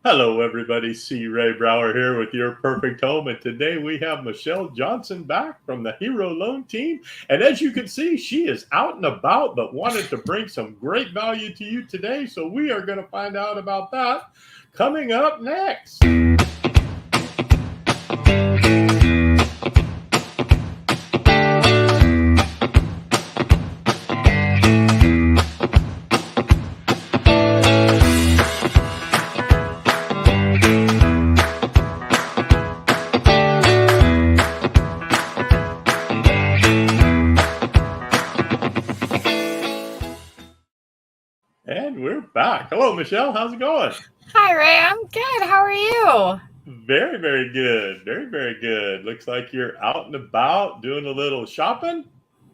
Hello, everybody. C. Ray Brower here with Your Perfect Home. And today we have Michelle Johnson back from the Hero Loan Team. And as you can see, she is out and about, but wanted to bring some great value to you today. So we are going to find out about that coming up next. And we're back. Hello, Michelle. How's it going? Hi, Ray. I'm good. How are you? Very, very good. Very, very good. Looks like you're out and about doing a little shopping.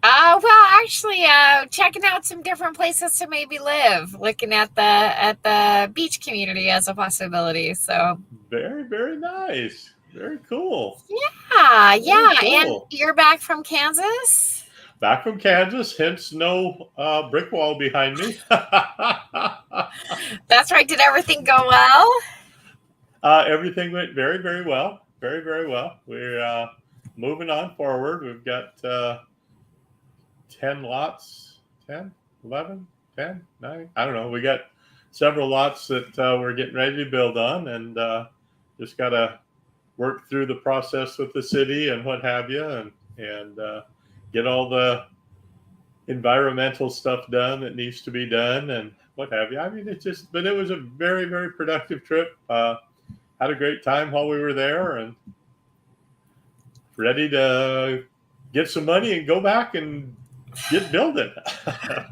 Actually, checking out some different places to maybe live, looking at the beach community as a possibility. So Very, very nice. Very cool. yeah. Cool. And you're back from Kansas? Back from Kansas, hence no brick wall behind me. That's right. Did everything go well? Everything went very, very well. Very, very well. We're moving on forward. We've got 10 lots, 10, 11, 10, 9. I don't know. We got several lots that we're getting ready to build on, and just got to work through the process with the city and what have you, and get all the environmental stuff done that needs to be done and what have you. I mean, but it was a very, very productive trip. Had a great time while we were there and ready to get some money and go back and get building.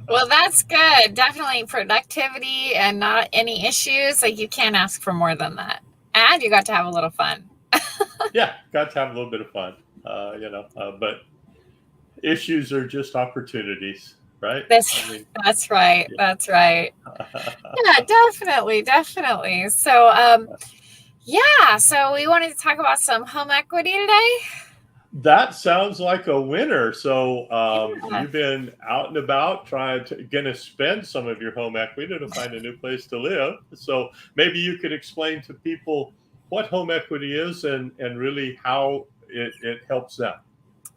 Well, that's good. Definitely productivity and not any issues. Like, you can't ask for more than that. And you got to have a little fun. Yeah, got to have a little bit of fun, but issues are just opportunities, right? That's right. Yeah. That's right. Yeah, definitely. So, so we wanted to talk about some home equity today. That sounds like a winner. So Yeah. you've been out and about going to spend some of your home equity to find a new place to live. So maybe you could explain to people what home equity is and really how it helps them.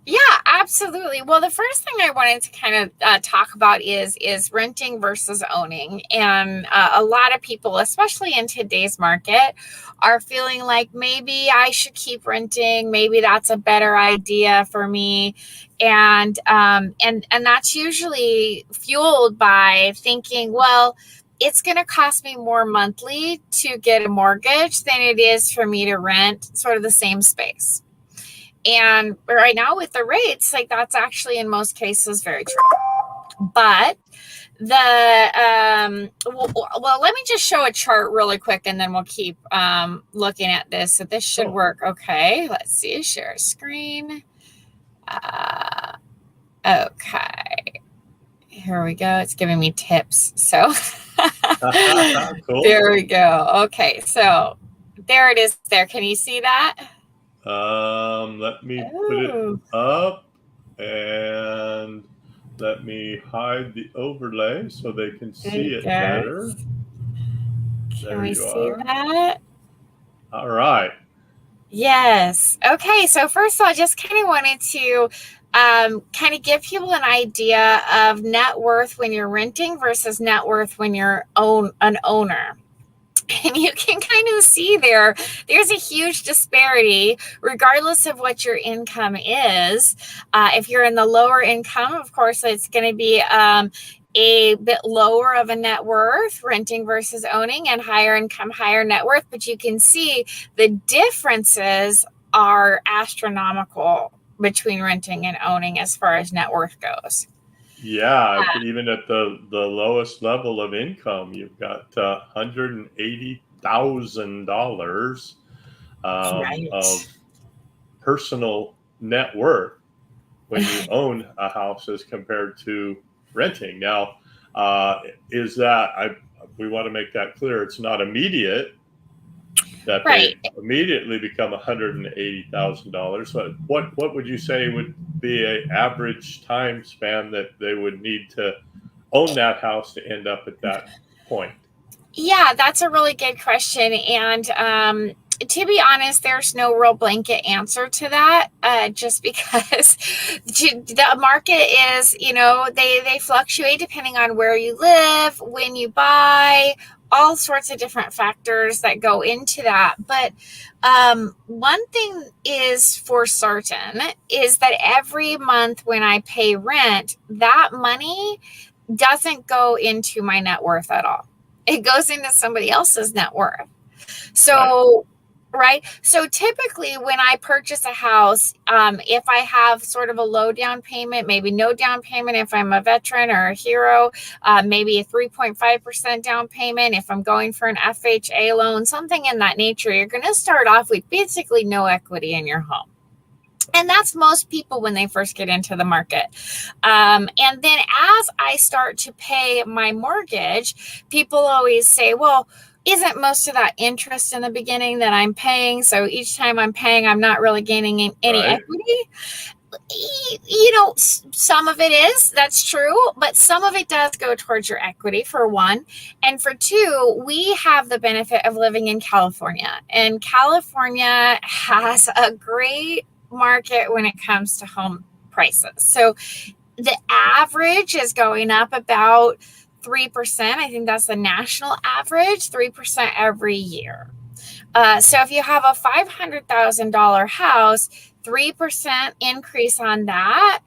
Yeah, absolutely. Well, the first thing I wanted to kind of talk about is renting versus owning. And a lot of people, especially in today's market, are feeling like maybe I should keep renting. Maybe that's a better idea for me. And that's usually fueled by thinking, well, it's going to cost me more monthly to get a mortgage than it is for me to rent sort of the same space. And right now with the rates, like, that's actually in most cases very true. But let me just show a chart really quick and then we'll keep looking at this. So this should work. Okay, let's see, share screen. Okay, here we go. It's giving me tips. So Cool. There we go. Okay, so there it is there. Can you see that? Let me put it up and let me hide the overlay so they can see it better. Can we see that? All right. Yes. Okay. So first of all, I just kind of wanted to kind of give people an idea of net worth when you're renting versus net worth when you're an owner. And you can kind of see there's a huge disparity regardless of what your income is. If you're in the lower income, of course, it's going to be a bit lower of a net worth renting versus owning, and higher income, higher net worth. But you can see the differences are astronomical between renting and owning as far as net worth goes. Yeah, even at the lowest level of income, you've got $180,000 of personal net worth when you own a house as compared to renting. Now, we want to make that clear. It's not immediate that they immediately become $180,000. So what would you say would be an average time span that they would need to own that house to end up at that point? Yeah, that's a really good question. And to be honest, there's no real blanket answer to that, just because the market is, they fluctuate depending on where you live, when you buy, all sorts of different factors that go into that. But one thing is for certain is that every month when I pay rent, that money doesn't go into my net worth at all. It goes into somebody else's net worth. Right. So, right. So typically when I purchase a house, if I have sort of a low down payment, maybe no down payment, if I'm a veteran or a hero, maybe a 3.5% down payment, if I'm going for an FHA loan, something in that nature, you're going to start off with basically no equity in your home. And that's most people when they first get into the market. And then as I start to pay my mortgage, people always say, well, isn't most of that interest in the beginning that I'm paying? So each time I'm paying, I'm not really gaining any Right. equity. Some of it is, that's true, but some of it does go towards your equity, for one. And for two, we have the benefit of living in California, and California has a great market when it comes to home prices. So the average is going up about 3%. I think that's the national average, 3% every year. So if you have a $500,000 house, 3% increase on that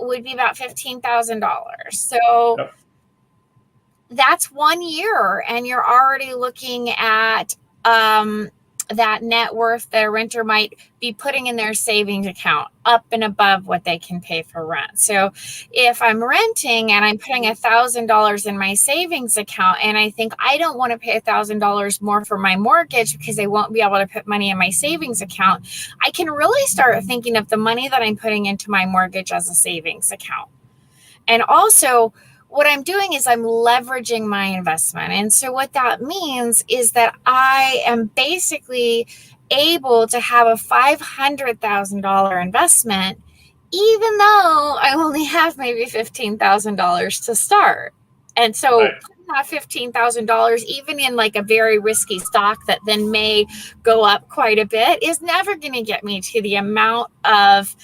would be about $15,000. So Yep. that's 1 year, and you're already looking at that net worth that a renter might be putting in their savings account up and above what they can pay for rent. So if I'm renting and I'm putting $1,000 in my savings account, and I think I don't want to pay $1,000 more for my mortgage because I won't be able to put money in my savings account, I can really start thinking of the money that I'm putting into my mortgage as a savings account. And also, what I'm doing is I'm leveraging my investment. And so what that means is that I am basically able to have a $500,000 investment, even though I only have maybe $15,000 to start. And so Right. putting that $15,000, even in like a very risky stock that then may go up quite a bit, is never going to get me to the amount of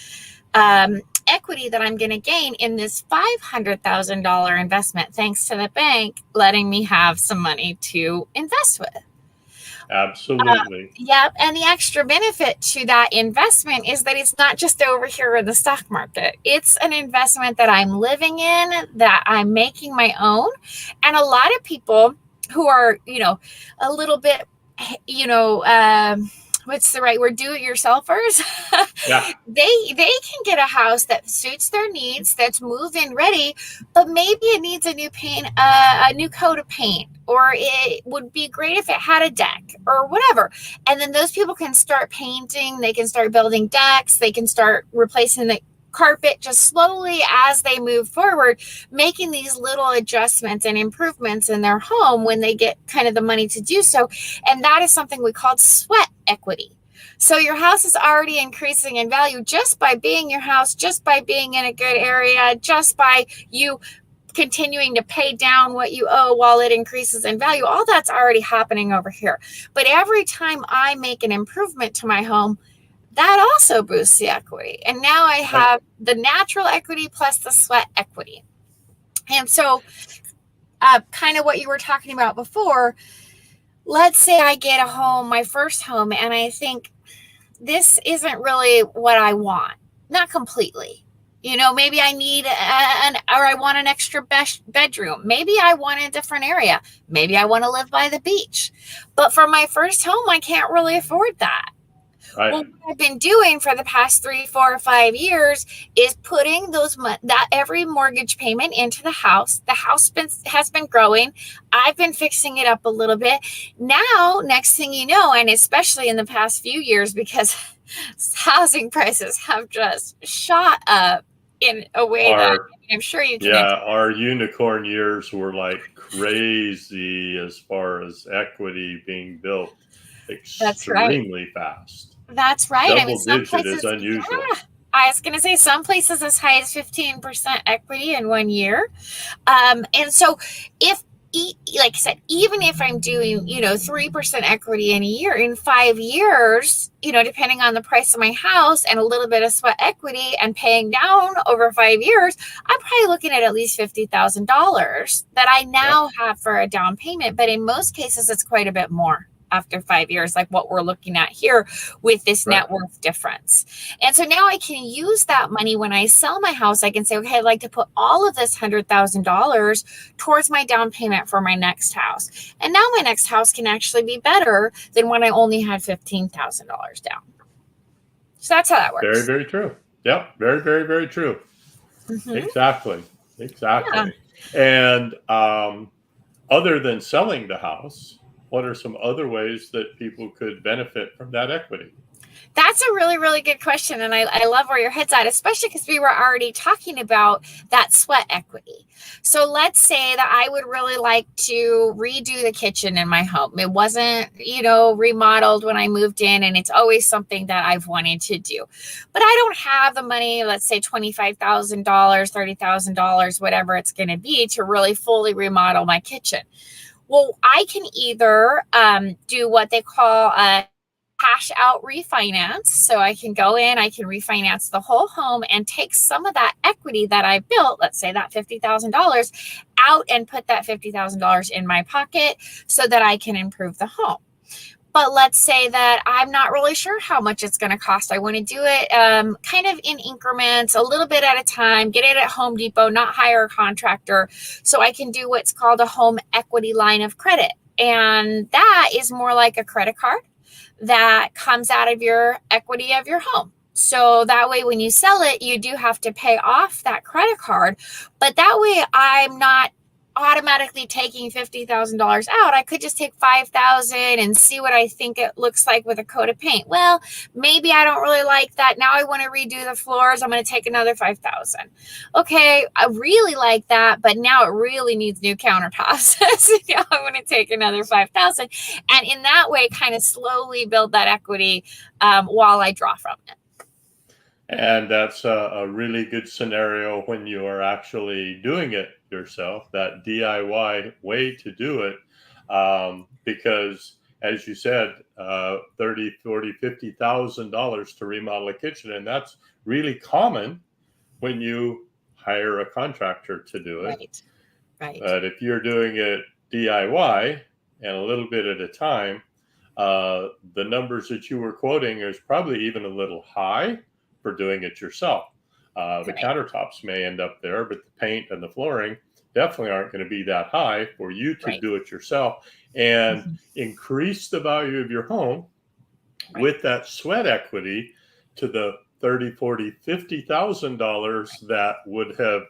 equity that I'm going to gain in this $500,000 investment, thanks to the bank letting me have some money to invest with. Absolutely. Yep. And the extra benefit to that investment is that it's not just over here in the stock market. It's an investment that I'm living in, that I'm making my own. And a lot of people who are, a little bit, what's the right word? Do-it-yourselfers. Yeah. They can get a house that suits their needs, that's move-in ready, but maybe it needs a new paint, a new coat of paint, or it would be great if it had a deck or whatever. And then those people can start painting, they can start building decks, they can start replacing the carpet just slowly as they move forward, making these little adjustments and improvements in their home when they get kind of the money to do so. And that is something we call sweat equity. So your house is already increasing in value just by being your house, just by being in a good area, just by you continuing to pay down what you owe while it increases in value. All that's already happening over here. But every time I make an improvement to my home, that also boosts the equity. And now I have the natural equity plus the sweat equity. And so kind of what you were talking about before, let's say I get a home, my first home, and I think this isn't really what I want. Not completely. Maybe I need or I want an extra bedroom. Maybe I want a different area. Maybe I want to live by the beach. But for my first home, I can't really afford that. Right. Well, what I've been doing for the past 3, 4, 5 years is putting that every mortgage payment into the house. The house has been growing. I've been fixing it up a little bit. Now, next thing you know, and especially in the past few years, because housing prices have just shot up in a way that I'm sure you can. Yeah, our unicorn years were like crazy as far as equity being built extremely fast. That's right. Double digit is unusual. Yeah, I was going to say some places as high as 15% equity in 1 year. And so if like I said, even if I'm doing, 3% equity in a year, in 5 years, depending on the price of my house and a little bit of sweat equity and paying down over 5 years, I'm probably looking at least $50,000 that I now have for a down payment. But in most cases, it's quite a bit more after 5 years, like what we're looking at here with this net worth difference. And so now I can use that money when I sell my house. I can say, okay, I'd like to put all of this $100,000 towards my down payment for my next house. And now my next house can actually be better than when I only had $15,000 down. So that's how that works. Very, very true. Yep. Very, very, very true. Mm-hmm. Exactly. Yeah. And other than selling the house, what are some other ways that people could benefit from that equity? That's a really, really good question. And I love where your head's at, especially because we were already talking about that sweat equity. So let's say that I would really like to redo the kitchen in my home. It wasn't, remodeled when I moved in, and it's always something that I've wanted to do. But I don't have the money, let's say $25,000, $30,000, whatever it's going to be, to really fully remodel my kitchen. Well, I can either do what they call a cash out refinance. So I can go in, I can refinance the whole home and take some of that equity that I built, let's say that $50,000, out and put that $50,000 in my pocket so that I can improve the home. But let's say that I'm not really sure how much it's going to cost. I want to do it kind of in increments, a little bit at a time, get it at Home Depot, not hire a contractor. So I can do what's called a home equity line of credit. And that is more like a credit card that comes out of your equity of your home. So that way, when you sell it, you do have to pay off that credit card. But that way, I'm not automatically taking $50,000 out. I could just take $5,000 and see what I think it looks like with a coat of paint. Well, maybe I don't really like that. Now I want to redo the floors. I'm going to take another $5,000. Okay, I really like that, but now it really needs new countertops. So now I want to take another $5,000, and in that way, kind of slowly build that equity while I draw from it. And that's a really good scenario when you are actually doing it yourself, that DIY way to do it, because as you said, $30,000, $40,000, $50,000 to remodel a kitchen, and that's really common when you hire a contractor to do it. Right. But if you're doing it DIY and a little bit at a time, the numbers that you were quoting is probably even a little high for doing it yourself. The countertops may end up there, but the paint and the flooring definitely aren't going to be that high for you to do it yourself and increase the value of your home with that sweat equity to the $30,000, $40,000, $50,000 that would have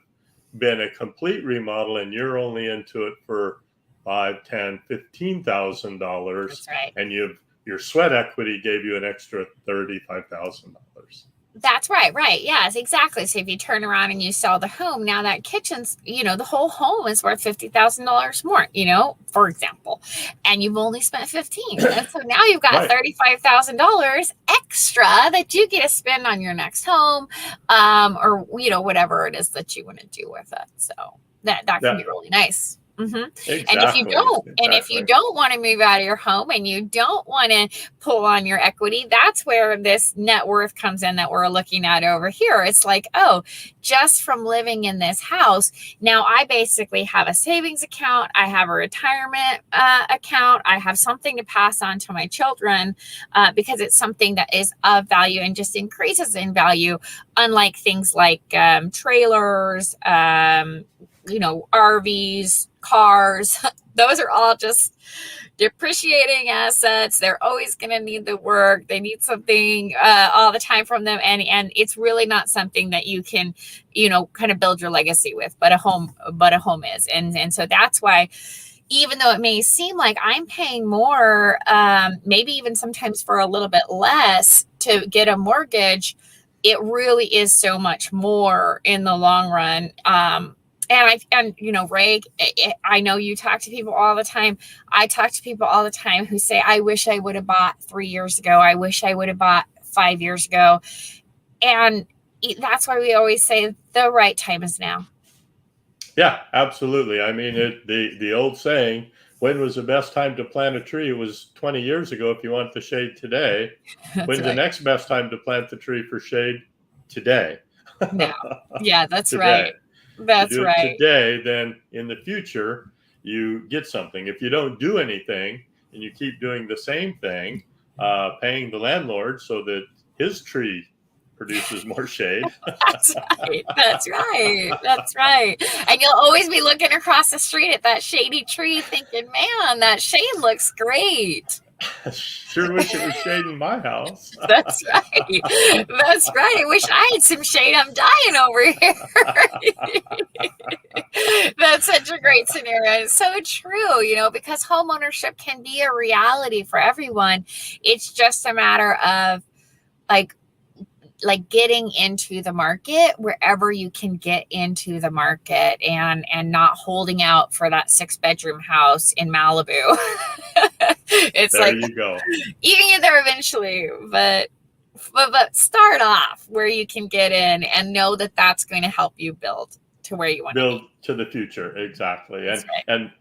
been a complete remodel, and you're only into it for $5,000, $10,000, $15,000. That's right. And your sweat equity gave you an extra $35,000. That's right. Yes, exactly. So if you turn around and you sell the home, now that kitchen's, the whole home is worth $50,000 more, for example, and you've only spent $15,000. And so now you've got $35,000 extra that you get to spend on your next home, or, whatever it is that you want to do with it. So that can be really nice. Mm-hmm. Exactly. And if you don't want to move out of your home and you don't want to pull on your equity, that's where this net worth comes in that we're looking at over here. It's like, just from living in this house, now I basically have a savings account, I have a retirement account, I have something to pass on to my children because it's something that is of value and just increases in value, unlike things like trailers, RVs, cars. Those are all just depreciating assets. They're always going to need the work. They need something all the time from them. And it's really not something that you can, kind of build your legacy with, but a home is. And so that's why, even though it may seem like I'm paying more, maybe even sometimes for a little bit less to get a mortgage, it really is so much more in the long run. Ray, I know you talk to people all the time. I talk to people all the time who say, I wish I would have bought 3 years ago. I wish I would have bought 5 years ago. And that's why we always say the right time is now. Yeah, absolutely. I mean, the old saying, when was the best time to plant a tree? It was 20 years ago if you want the shade today. That's When's the right. next best time to plant the tree for shade? Today. Now. Yeah, that's Today. right. You That's do it right. today, then in the future, you get something. If you don't do anything and you keep doing the same thing, paying the landlord so that his tree produces more shade. That's right. That's right. That's right. And you'll always be looking across the street at that shady tree thinking, man, that shade looks great. Sure wish it was shade in my house. That's right. That's right. I wish I had some shade. I'm dying over here. That's such a great scenario. It's so true, because homeownership can be a reality for everyone. It's just a matter of like getting into the market wherever you can get into the market, and not holding out for that 6-bedroom house in Malibu. It's There like you go. you can get there eventually, but start off where you can get in and know that that's going to help you build to where you want to Build be. to the future. Exactly. That's right. And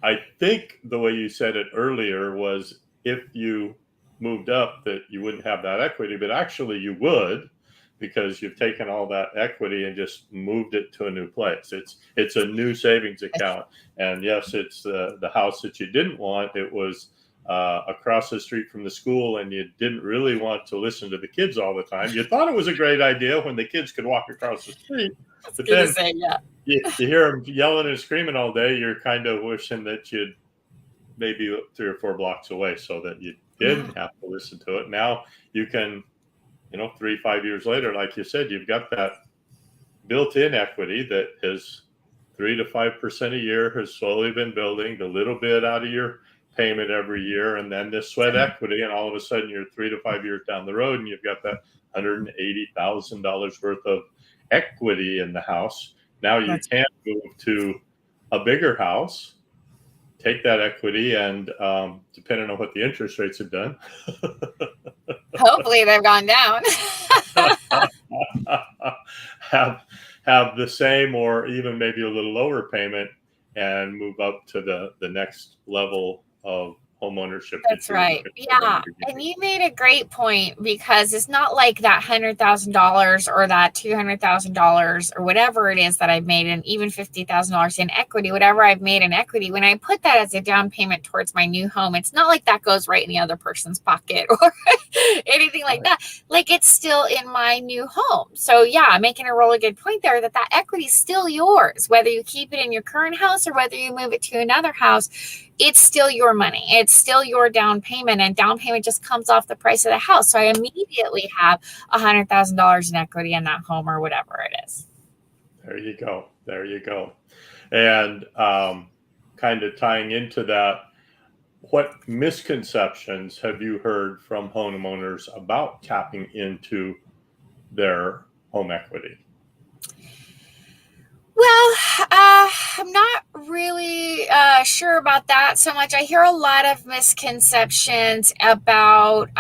I think the way you said it earlier was if you moved up that you wouldn't have that equity, but actually you would, because you've taken all that equity and just moved it to a new place. It's a new savings account. And yes, it's the house that you didn't want. It was across the street from the school, and you didn't really want to listen to the kids all the time. You thought it was a great idea when the kids could walk across the street, I was but going to then say, yeah. you hear them yelling and screaming all day. You're kind of wishing that you'd maybe 3 or 4 blocks away so that you Yeah. didn't have to listen to it. Now you can, 3, 5 years later, like you said, you've got that built-in equity that is 3 to 5% a year, has slowly been building the little bit out of your payment every year, and then this sweat equity, and all of a sudden you're 3 to 5 years down the road, and you've got that $180,000 worth of equity in the house. Now you That's can move to a bigger house, take that equity, and depending on what the interest rates have done, hopefully they've gone down. have the same or even maybe a little lower payment and move up to the next level of home ownership that That's you were right. looking for in the Yeah. And beginning. you made a great point, because it's not like that $100,000 or that $200,000 or whatever it is that I've made, and even $50,000 in equity, whatever I've made in equity, when I put that as a down payment towards my new home, it's not like that goes right in the other person's pocket or anything like that. Like, it's still in my new home. So yeah, I'm making a really good point there, that equity is still yours, whether you keep it in your current house or whether you move it to another house. It's still your money. It's still your down payment, and down payment just comes off the price of the house. So I immediately have $100,000 in equity in that home, or whatever it is. There you go. There you go. And kind of tying into that, what misconceptions have you heard from homeowners about tapping into their home equity? Well, I'm not really sure about that so much. I hear a lot of misconceptions about,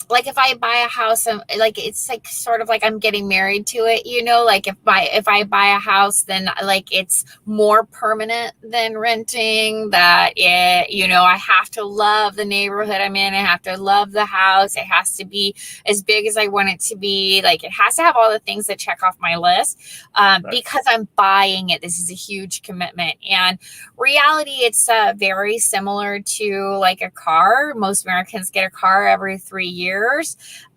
like, if I buy a house, like, it's like sort of like I'm getting married to it, like if I buy a house, then like it's more permanent than renting. That I have to love the neighborhood I'm in. I have to love the house. It has to be as big as I want it to be. Like, it has to have all the things that check off my list. Right. Because I'm buying it. This is a huge commitment. And reality, it's very similar to like a car. Most Americans get a car every 3 years.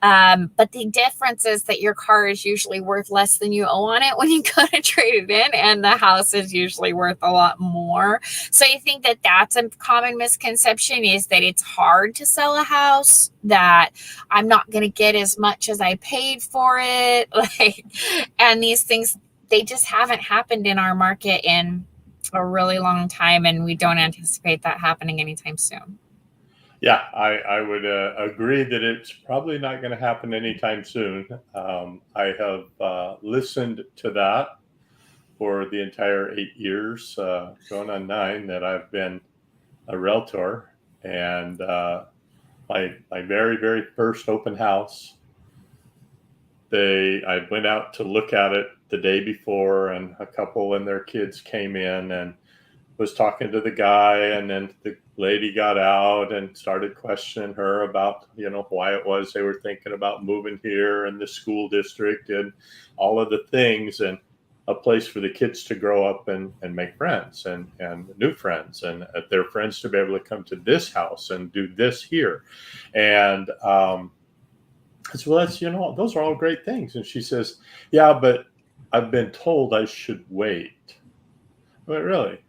But the difference is that your car is usually worth less than you owe on it when you go to trade it in, and the house is usually worth a lot more. So I think that that's a common misconception, is that it's hard to sell a house, that I'm not going to get as much as I paid for it. And these things, they just haven't happened in our market in a really long time, and we don't anticipate that happening anytime soon. Yeah, I would agree that it's probably not going to happen anytime soon. I have listened to that for the entire 8 years, going on 9, that I've been a Realtor. And my very, very first open house, I went out to look at it the day before, and a couple and their kids came in and was talking to the guy, and then the lady got out and started questioning her about, why it was they were thinking about moving here and the school district and all of the things, and a place for the kids to grow up and make friends and new friends, and their friends to be able to come to this house and do this here. And so that's, those are all great things. And she says, yeah, but I've been told I should wait. But really,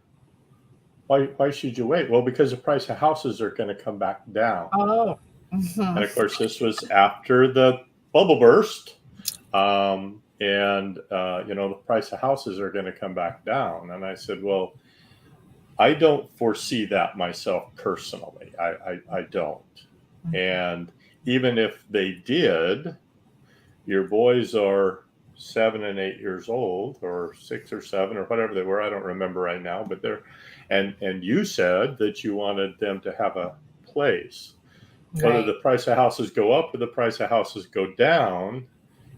why should you wait? Well, because the price of houses are going to come back down. Oh. And of course, this was after the bubble burst. The price of houses are going to come back down. And I said, well, I don't foresee that myself personally. I don't. And even if they did, your boys are 7 and 8 years old, or 6 or 7 or whatever they were. I don't remember right now, but and you said that you wanted them to have a place. Right. Whether the price of houses go up or the price of houses go down,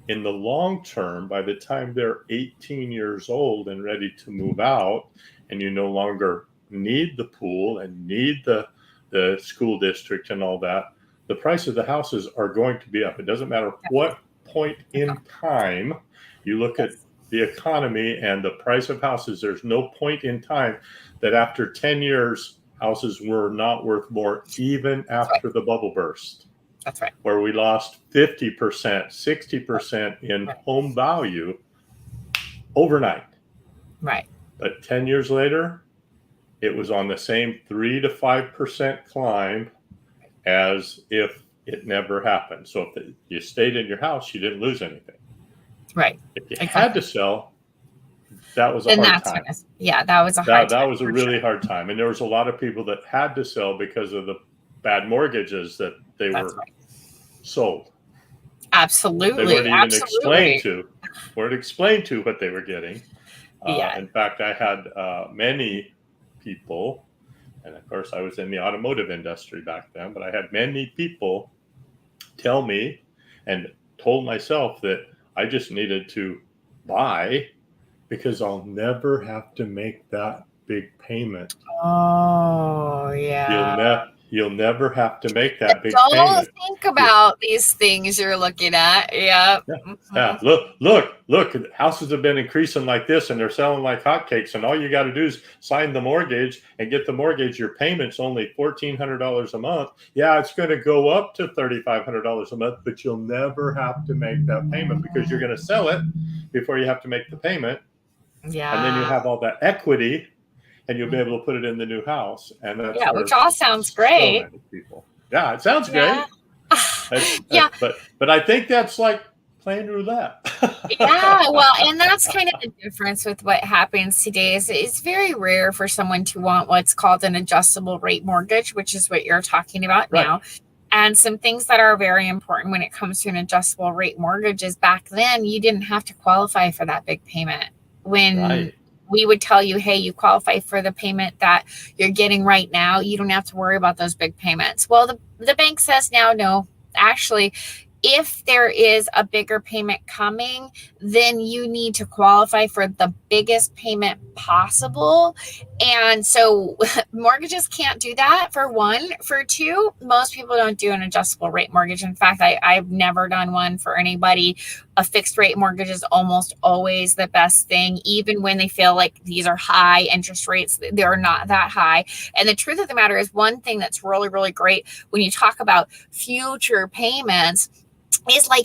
in the long term, by the time they're 18 years old and ready to move out, and you no longer need the pool and need the school district and all that, the price of the houses are going to be up. It doesn't matter what point in time you look at the economy and the price of houses. There's no point in time that after 10 years, houses were not worth more, even after the bubble burst. That's right. Where we lost 50%, 60% in home value overnight. Right. But 10 years later, it was on the same 3 to 5% climb as if it never happened. So if you stayed in your house, you didn't lose anything. Right. If you had to sell, that was a hard time. That was a hard time. That was a really hard time. And there was a lot of people that had to sell because of the bad mortgages that they were sold. Absolutely. They weren't even explained to what they were getting. In fact, I had many people, and of course I was in the automotive industry back then, but I had many people tell me and told myself that I just needed to buy because I'll never have to make that big payment. Oh, yeah. You'll never have to make that big payment. Don't think about these things you're looking at. Yeah. Yeah. Look, houses have been increasing like this and they're selling like hotcakes, and all you got to do is sign the mortgage and get the mortgage. Your payment's only $1,400 a month. Yeah, it's going to go up to $3,500 a month, but you'll never have to make that payment because you're going to sell it before you have to make the payment. Yeah. And then you have all that equity, and you'll be able to put it in the new house. And that's which all sounds great. So many people. Yeah, it sounds great. But I think that's like playing roulette. And that's kind of the difference with what happens today. Is it's very rare for someone to want what's called an adjustable rate mortgage, which is what you're talking about now. And some things that are very important when it comes to an adjustable rate mortgage is back then you didn't have to qualify for that big payment. When we would tell you, hey, you qualify for the payment that you're getting right now, you don't have to worry about those big payments. Well, the bank says now, no, actually, if there is a bigger payment coming, then you need to qualify for the biggest payment possible. And so mortgages can't do that, for one. For two, most people don't do an adjustable rate mortgage. In fact, I've never done one for anybody. A fixed rate mortgage is almost always the best thing, even when they feel like these are high interest rates. They're not that high. And the truth of the matter is, one thing that's really, really great when you talk about future payments is like,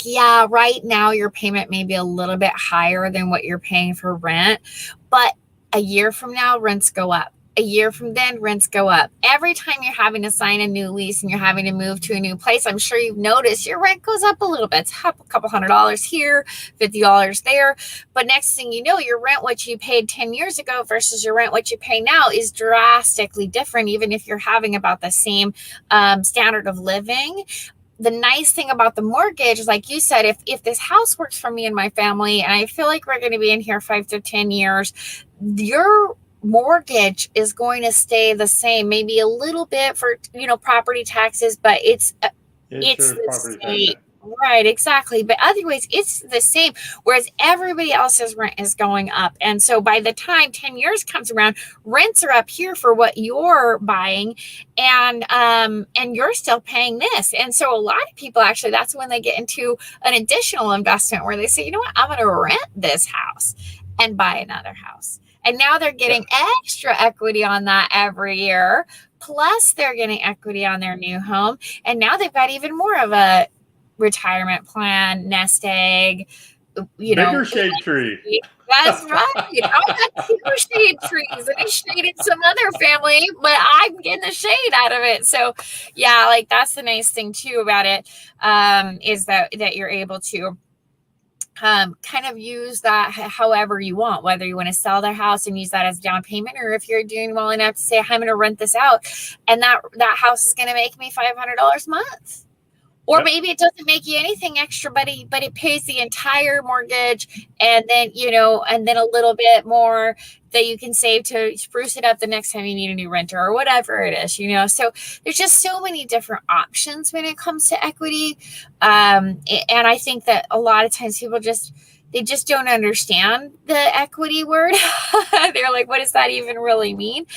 right now your payment may be a little bit higher than what you're paying for rent, but a year from now, rents go up. A year from then, rents go up. Every time you're having to sign a new lease and you're having to move to a new place, I'm sure you've noticed your rent goes up a little bit. It's up a couple $100 here, $50 there. But next thing you know, your rent, what you paid 10 years ago versus your rent, what you pay now, is drastically different, even if you're having about the same standard of living. The nice thing about the mortgage is, like you said, if this house works for me and my family, and I feel like we're going to be in here 5 to 10 years, your mortgage is going to stay the same, maybe a little bit for, property taxes, but it's the same. Right, exactly. But otherwise, it's the same. Whereas everybody else's rent is going up. And so by the time 10 years comes around, rents are up here for what you're buying, and you're still paying this. And so a lot of people actually, that's when they get into an additional investment where they say, you know what, I'm gonna rent this house and buy another house. And now they're Yeah. getting extra equity on that every year. Plus, they're getting equity on their new home. And now they've got even more of a retirement plan, nest egg, Bigger shade tree. That's right. I got two shade trees and it shaded some other family, but I'm getting the shade out of it. So yeah, like that's the nice thing too about it, is that you're able to kind of use that however you want, whether you want to sell their house and use that as down payment, or if you're doing well enough to say, I'm going to rent this out and that house is going to make me $500 a month. Or Yep. maybe it doesn't make you anything extra, but it pays the entire mortgage, and then and then a little bit more that you can save to spruce it up the next time you need a new renter or whatever it is. So there's just so many different options when it comes to equity, and I think that a lot of times people they just don't understand the equity word. They're like, what does that even really mean?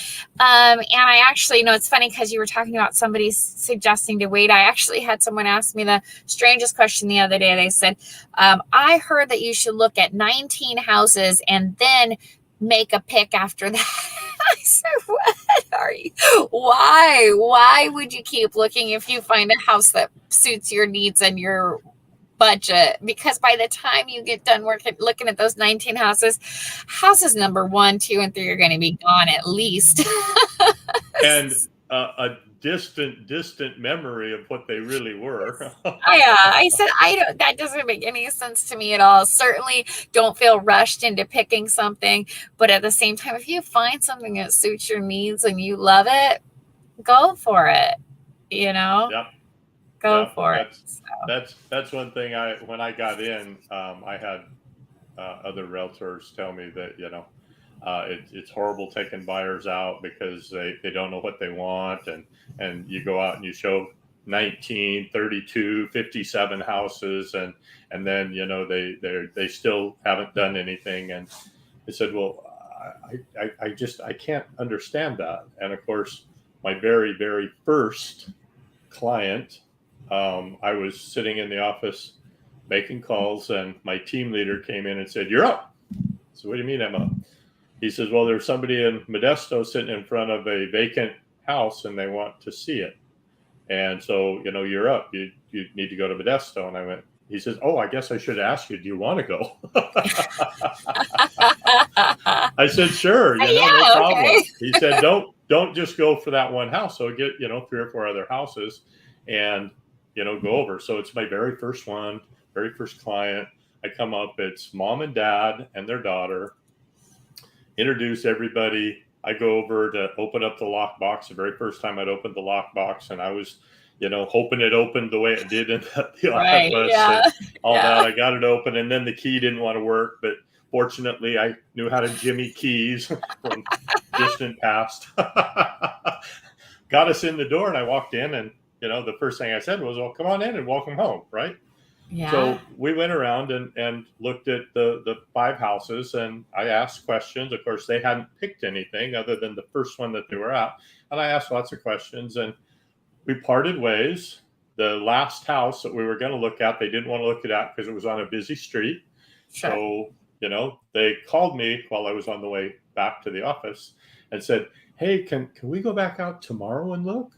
And I actually, it's funny because you were talking about somebody suggesting to wait. I actually had someone ask me the strangest question the other day. They said, I heard that you should look at 19 houses and then make a pick after that. I said, what are you? Why would you keep looking if you find a house that suits your needs and your budget? Because by the time you get done looking at those 19 houses number 1, 2, and 3 are going to be gone at least. And a distant memory of what they really were. I said, that doesn't make any sense to me at all. Certainly don't feel rushed into picking something, but at the same time, if you find something that suits your needs and you love it, go for it, Yep. go for it. That's one thing. When I got in, I had other realtors tell me that it's horrible taking buyers out because they don't know what they want, and you go out and you show 19, 32, 57 houses, and then they still haven't done anything. And I said, well, I can't understand that. And of course, my very, very first client, I was sitting in the office making calls, and my team leader came in and said, "You're up." So what do you mean I'm up? He says, well, there's somebody in Modesto sitting in front of a vacant house and they want to see it. And so, you're up. You need to go to Modesto. And he says, oh, I guess I should ask you, do you want to go? I said, sure, no problem. Okay. He said, don't just go for that one house. So get, 3 or 4 other houses and, go over. So it's my very first one, very first client. I come up, it's mom and dad and their daughter. Introduce everybody. I go over to open up the lockbox. The very first time I'd opened the lockbox, and I was, hoping it opened the way it did in the office and all that. I got it open, and then the key didn't want to work, but fortunately, I knew how to jimmy keys from distant past. Got us in the door, and I walked in, and the first thing I said was, "Well, come on in and welcome home," right? Yeah. So we went around and looked at the 5 houses, and I asked questions. Of course, they hadn't picked anything other than the first one that they were at. And I asked lots of questions, and we parted ways. The last house that we were going to look at, they didn't want to look at because it was on a busy street. Sure. So, they called me while I was on the way back to the office and said, hey, can we go back out tomorrow and look?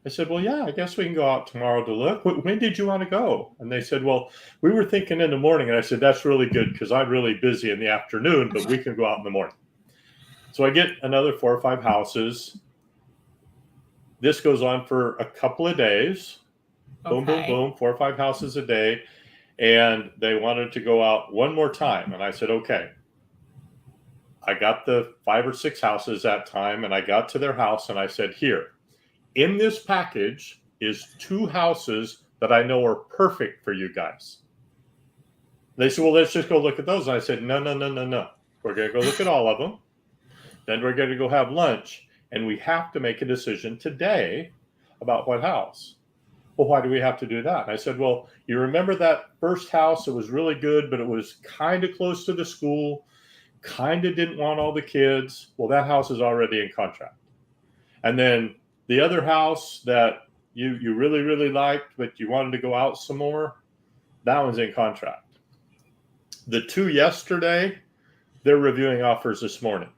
I said, well, yeah, I guess we can go out tomorrow to look. When did you want to go? And they said, well, we were thinking in the morning. And I said, that's really good because I'm really busy in the afternoon, but we can go out in the morning. So I get another 4 or 5 houses. This goes on for a couple of days. Boom, boom, boom, 4 or 5 houses a day. And they wanted to go out one more time. And I said, okay. I got the 5 or 6 houses that time, and I got to their house, and I said, here. In this package is 2 houses that I know are perfect for you guys. They said, well, let's just go look at those. And I said, no. We're going to go look at all of them. Then we're going to go have lunch. And we have to make a decision today about what house. well, why do we have to do that? And I said, well, you remember that first house? It was really good, but it was kind of close to the school, kind of didn't want all the kids. Well, that house is already in contract. And then the other house that you really, really liked, but you wanted to go out some more, that one's in contract. The two yesterday, they're reviewing offers this morning.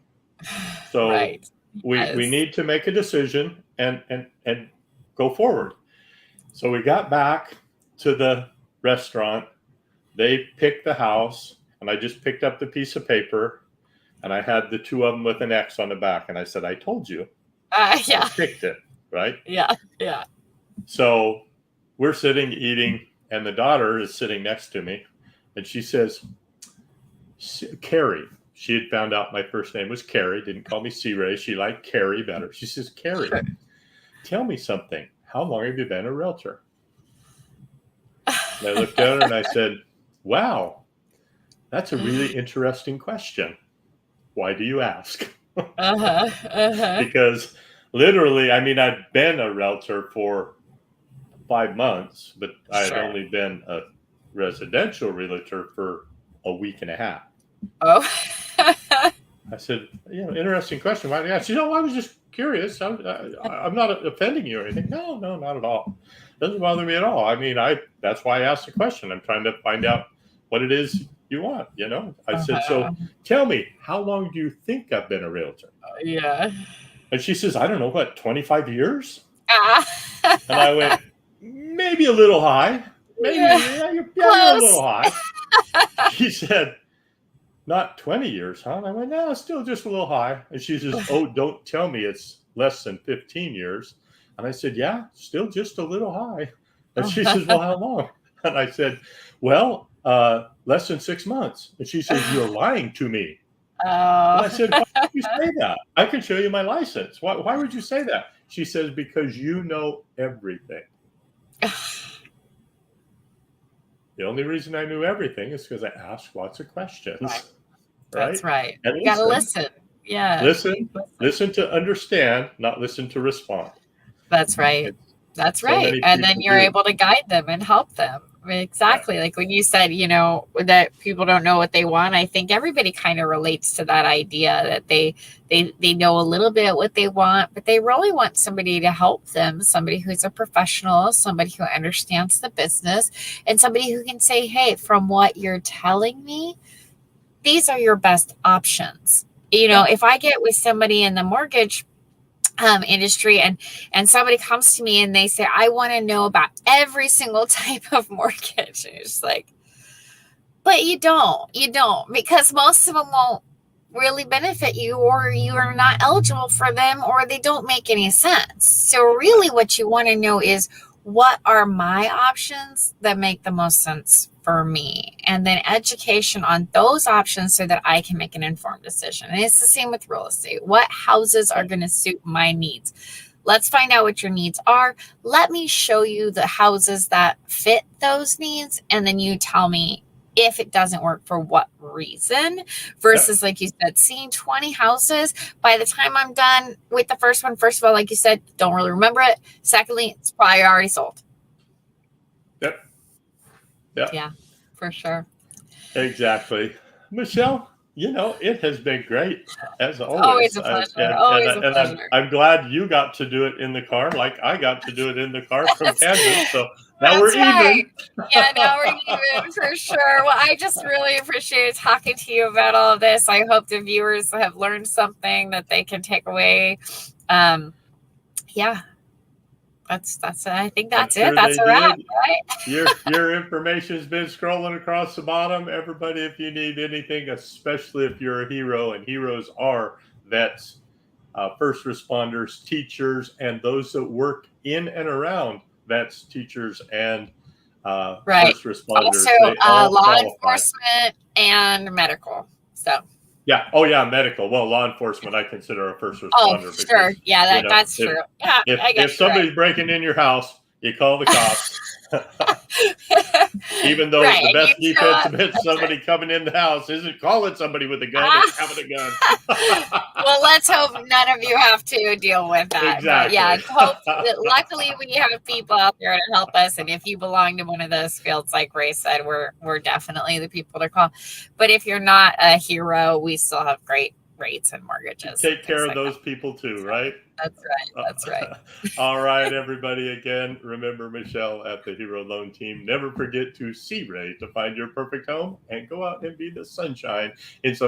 So Right. we need to make a decision and go forward. So we got back to the restaurant. They picked the house, and I just picked up the piece of paper, and I had the two of them with an X on the back. And I said, I told you. Yeah. I picked it, right? Yeah. So we're sitting eating, and the daughter is sitting next to me, and she says, Carrie. She had found out my first name was Carrie. Didn't call me C-Ray. She liked Carrie better. She says, Carrie, tell me something. How long have you been a realtor? And I looked at her and I said, wow, that's a really interesting question. Why do you ask? Because literally, I mean, I've been a realtor for 5 months, but I've only been a residential realtor for a week and a half. Oh. I said, interesting question. Why do you ask? She said, I was just curious. I'm not offending you or anything. No, not at all. Doesn't bother me at all. I mean, that's why I asked the question. I'm trying to find out what it is you want, I said, so tell me, how long do you think I've been a realtor? Yeah. And she says, I don't know, 25 years? And I went, maybe a little high. Maybe, you're a little high. She said, not 20 years, huh? And I went, no, still just a little high. And she says, oh, don't tell me it's less than 15 years. And I said, yeah, still just a little high. And she says, well, how long? And I said, well, less than 6 months. And she says, you're lying to me. And I said, why would you say that? I can show you my license. Why would you say that? She says, because you know everything. The only reason I knew everything is because I asked lots of questions. Right? That's right. And you got to listen. Yeah. Listen to understand, not listen to respond. That's right. That's right. And then you're able to guide them and help them. Exactly. Like when you said, that people don't know what they want, I think everybody kind of relates to that idea that they know a little bit what they want, but they really want somebody to help them, somebody who's a professional, somebody who understands the business, and somebody who can say, hey, from what you're telling me, these are your best options. If I get with somebody in the mortgage industry and somebody comes to me and they say, I want to know about every single type of mortgage. And it's like, but you don't, because most of them won't really benefit you, or you are not eligible for them, or they don't make any sense. So really what you want to know is, what are my options that make the most sense for me? And then education on those options so that I can make an informed decision. And it's the same with real estate. What houses are going to suit my needs? Let's find out what your needs are. Let me show you the houses that fit those needs. And then you tell me if it doesn't work, for what reason, versus like you said, seeing 20 houses. By the time I'm done with the first one, first of all, like you said, don't really remember it. Secondly, it's probably already sold. Yep. Yeah, for sure. Exactly. Michelle, it has been great, as always. Always a pleasure. Always a pleasure. I'm glad you got to do it in the car, like I got to do it in the car from Kansas. So now we're even. Yeah, now we're even for sure. Well, I just really appreciate talking to you about all of this. I hope the viewers have learned something that they can take away. Yeah. I think that's it. That's a wrap, right? Your information's been scrolling across the bottom. Everybody, if you need anything, especially if you're a hero, and heroes are vets, first responders, teachers, and those that work in and around vets, teachers, and first responders. Also, law enforcement and medical. So. Yeah. Oh, yeah. Medical. Well, law enforcement, I consider a first responder. Oh, sure. Because, yeah, that's true. Yeah. If somebody's breaking in your house, you call the cops. Even though Right, the and best you show defense up. against That's right. somebody coming in the house isn't calling somebody with a gun, Ah. it's having a gun. Well, let's hope none of you have to deal with that. But yeah, Exactly. luckily we have people out there to help us. And if you belong to one of those fields, like Ray said, we're definitely the people to call. But if you're not a hero, we still have great rates and mortgages. Take care of like those people too, right? That's right. That's right. All right, everybody. Again, remember Michelle at the Hero Loan Team. Never forget to see Ray to find your perfect home and go out and be the sunshine in some